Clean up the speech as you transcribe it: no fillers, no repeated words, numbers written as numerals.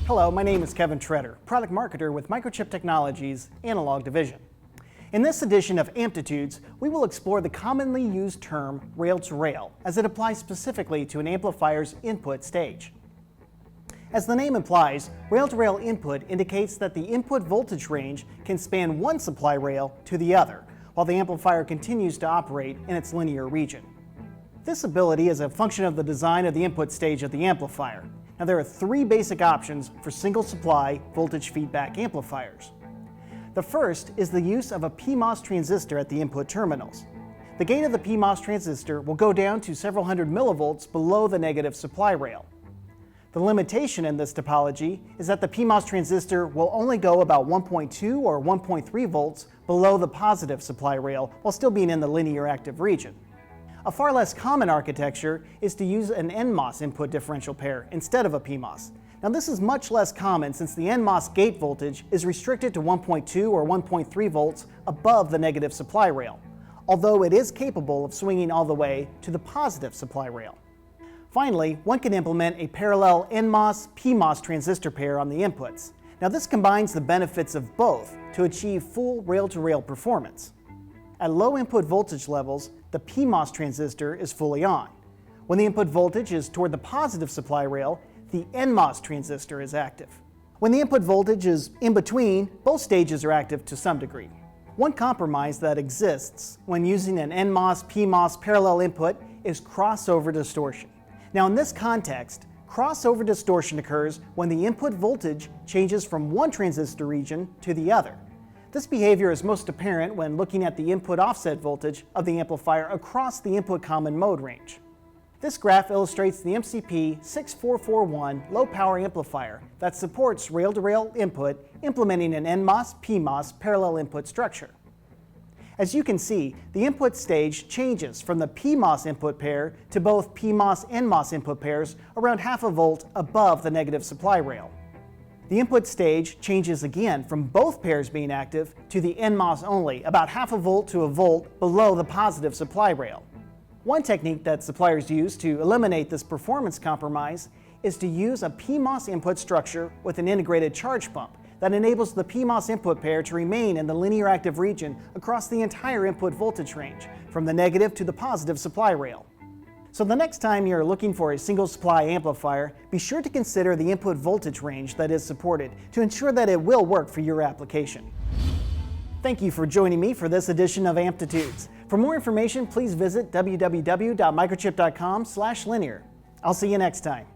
Hello, my name is Kevin Treader, product marketer with Microchip Technologies Analog Division. In this edition of Amplitudes, we will explore the commonly used term rail-to-rail as it applies specifically to an amplifier's input stage. As the name implies, rail-to-rail input indicates that the input voltage range can span one supply rail to the other, while the amplifier continues to operate in its linear region. This ability is a function of the design of the input stage of the amplifier. Now, there are three basic options for single supply voltage feedback amplifiers. The first is the use of a PMOS transistor at the input terminals. The gate of the PMOS transistor will go down to several hundred millivolts below the negative supply rail. The limitation in this topology is that the PMOS transistor will only go about 1.2 or 1.3 volts below the positive supply rail while still being in the linear active region. A far less common architecture is to use an NMOS input differential pair instead of a PMOS. Now, this is much less common since the NMOS gate voltage is restricted to 1.2 or 1.3 volts above the negative supply rail, although it is capable of swinging all the way to the positive supply rail. Finally, one can implement a parallel NMOS-PMOS transistor pair on the inputs. Now, this combines the benefits of both to achieve full rail-to-rail performance. At low input voltage levels, the PMOS transistor is fully on. When the input voltage is toward the positive supply rail, the NMOS transistor is active. When the input voltage is in between, both stages are active to some degree. One compromise that exists when using an NMOS-PMOS parallel input is crossover distortion. Now, in this context, crossover distortion occurs when the input voltage changes from one transistor region to the other. This behavior is most apparent when looking at the input offset voltage of the amplifier across the input common mode range. This graph illustrates the MCP 6441 low-power amplifier that supports rail-to-rail input implementing an NMOS-PMOS parallel input structure. As you can see, the input stage changes from the PMOS input pair to both PMOS-NMOS input pairs around half a volt above the negative supply rail. The input stage changes again from both pairs being active to the NMOS only, about half a volt to a volt below the positive supply rail. One technique that suppliers use to eliminate this performance compromise is to use a PMOS input structure with an integrated charge pump that enables the PMOS input pair to remain in the linear active region across the entire input voltage range, from the negative to the positive supply rail. So the next time you're looking for a single supply amplifier, be sure to consider the input voltage range that is supported to ensure that it will work for your application. Thank you for joining me for this edition of Amplitudes. For more information, please visit www.microchip.com/linear. I'll see you next time.